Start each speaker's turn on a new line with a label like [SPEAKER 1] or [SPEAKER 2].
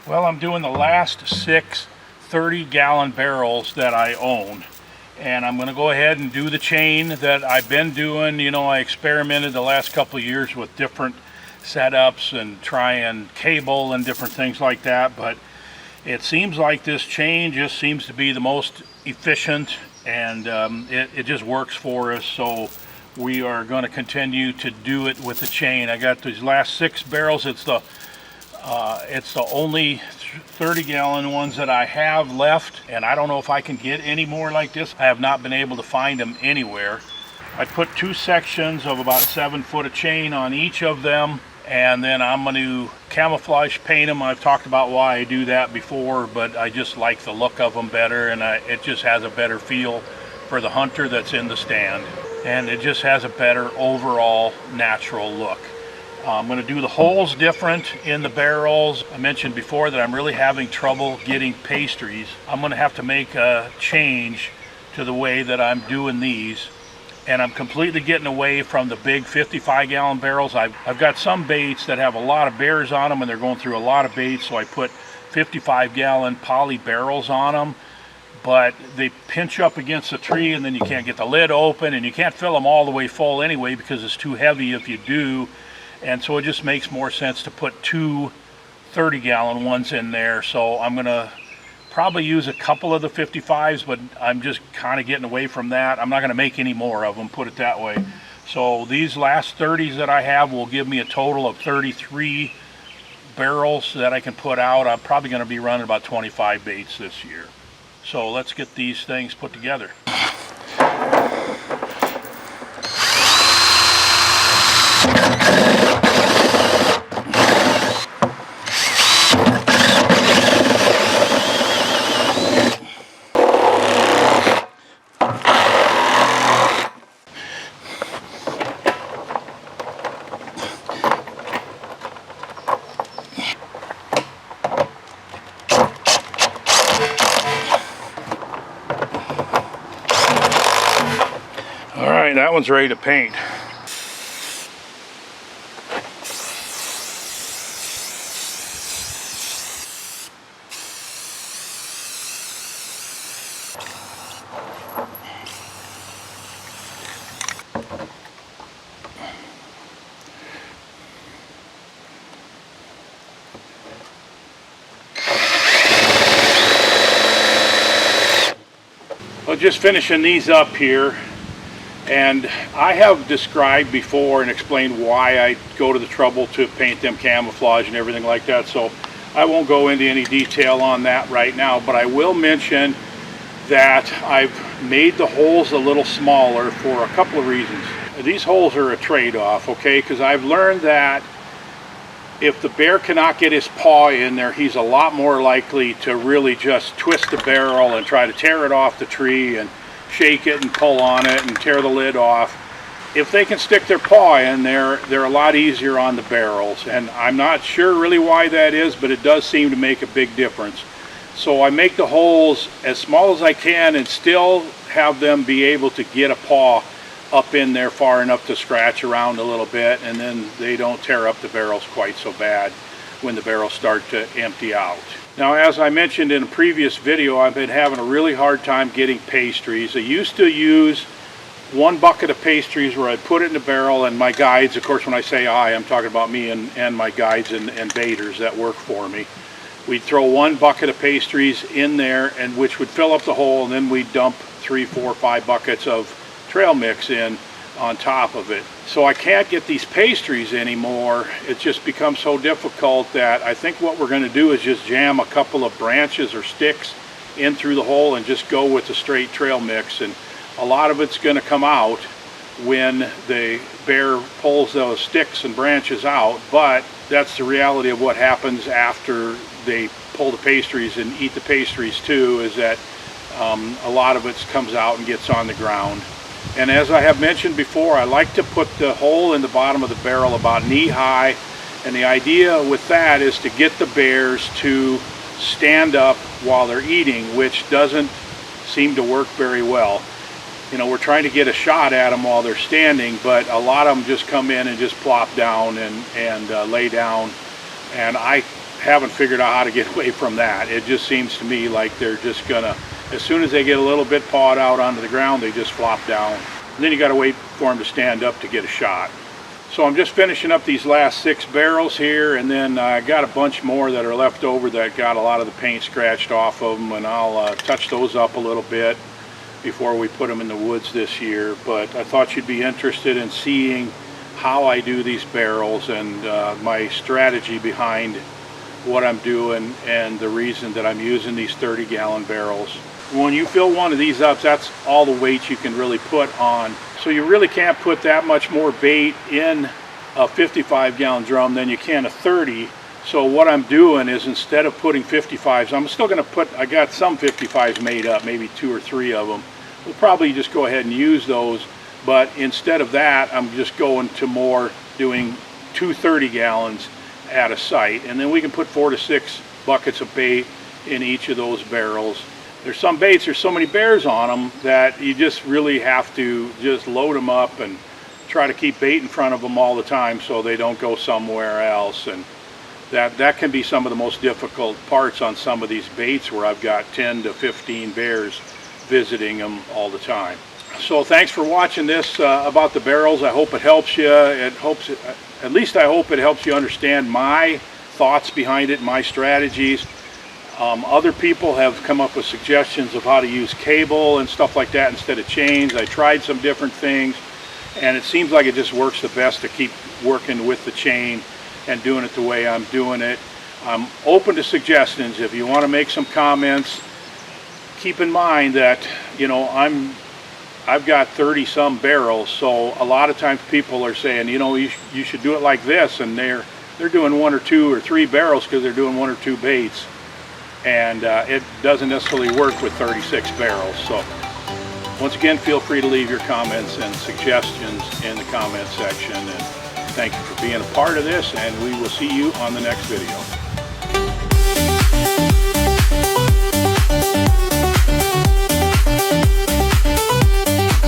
[SPEAKER 1] Well, I'm doing the last 6 30-gallon barrels that I own. And I'm going to go ahead and do the chain that I've been doing. You know, I experimented the last couple of years with different setups and trying cable and different things like that. But it seems like this chain just seems to be the most efficient, and it just works for us. So we are going to continue to do it with the chain. I got these last 6 barrels. It's the only 30-gallon ones that I have left, and I don't know if I can get any more like this. I have not been able to find them anywhere. I put 2 sections of about 7 foot of chain on each of them, and then I'm going to camouflage paint them. I've talked about why I do that before, but I just like the look of them better, and it just has a better feel for the hunter that's in the stand, and it just has a better overall natural look. I'm going to do the holes different in the barrels. I mentioned before that I'm really having trouble getting pastries. I'm going to have to make a change to the way that I'm doing these. And I'm completely getting away from the big 55-gallon barrels. I've got some baits that have a lot of bears on them and they're going through a lot of baits, so I put 55-gallon poly barrels on them. But they pinch up against the tree and then you can't get the lid open, and you can't fill them all the way full anyway because it's too heavy if you do. And so it just makes more sense to put 2 30-gallon ones in there. So I'm going to probably use a couple of the 55s, but I'm just kind of getting away from that. I'm not going to make any more of them, put it that way. So these last 30s that I have will give me a total of 33 barrels that I can put out. I'm probably going to be running about 25 baits this year. So let's get these things put together. Alright, that one's ready to paint. Well, just finishing these up here. And I have described before and explained why I go to the trouble to paint them camouflage and everything like that, so I won't go into any detail on that right now, but I will mention that I've made the holes a little smaller for a couple of reasons. These holes are a trade-off, okay, because I've learned that if the bear cannot get his paw in there, he's a lot more likely to really just twist the barrel and try to tear it off the tree and shake it and pull on it and tear the lid off. If they can stick their paw in there, they're a lot easier on the barrels, and I'm not sure really why that is, but it does seem to make a big difference. So I make the holes as small as I can and still have them be able to get a paw up in there far enough to scratch around a little bit, and then they don't tear up the barrels quite so bad when the barrels start to empty out. Now, as I mentioned in a previous video, I've been having a really hard time getting pastries. I used to use 1 bucket of pastries where I put it in the barrel, and my guides, of course when I say I'm talking about me and my guides and baiters that work for me. We'd throw 1 bucket of pastries in there, and which would fill up the hole, and then we'd dump 3, 4, 5 buckets of trail mix in on top of it. So I can't get these pastries anymore. It just becomes so difficult that I think what we're going to do is just jam a couple of branches or sticks in through the hole and just go with the straight trail mix, and a lot of it's going to come out when the bear pulls those sticks and branches out, but that's the reality of what happens after they pull the pastries and eat the pastries too, is that a lot of it comes out and gets on the ground. And as I have mentioned before, I like to put the hole in the bottom of the barrel about knee high, and the idea with that is to get the bears to stand up while they're eating, which doesn't seem to work very well. You know, we're trying to get a shot at them while they're standing, but a lot of them just come in and just plop down and lay down. And I haven't figured out how to get away from that. It just seems to me like they're just gonna, as soon as they get a little bit pawed out onto the ground, they just flop down. And then you got to wait for them to stand up to get a shot. So I'm just finishing up these last 6 barrels here, and then I got a bunch more that are left over that got a lot of the paint scratched off of them, and I'll touch those up a little bit before we put them in the woods this year. But I thought you'd be interested in seeing how I do these barrels and my strategy behind what I'm doing and the reason that I'm using these 30-gallon barrels. When you fill one of these up, that's all the weight you can really put on. So you really can't put that much more bait in a 55-gallon drum than you can a 30. So what I'm doing is, instead of putting 55s, I'm still going to put, I got some 55s made up, maybe 2 or 3 of them. We'll probably just go ahead and use those, but instead of that, I'm just going to more doing 2 30 gallons at a site, and then we can put 4 to 6 buckets of bait in each of those barrels. There's some baits, there's so many bears on them that you just really have to just load them up and try to keep bait in front of them all the time so they don't go somewhere else. And that can be some of the most difficult parts on some of these baits, where I've got 10 to 15 bears visiting them all the time. So thanks for watching this about the barrels. I hope it helps you. At least I hope it helps you understand my thoughts behind it, my strategies. Other people have come up with suggestions of how to use cable and stuff like that instead of chains. I tried some different things, and it seems like it just works the best to keep working with the chain and doing it the way I'm doing it. I'm open to suggestions. If you want to make some comments, keep in mind that, you know, I've got 30-some barrels, so a lot of times people are saying, you know, you should do it like this, and they're doing 1 or 2 or 3 barrels because they're doing 1 or 2 baits, and it doesn't necessarily work with 36 barrels. So once again, feel free to leave your comments and suggestions in the comment section, and thank you for being a part of this, and we will see you on the next video.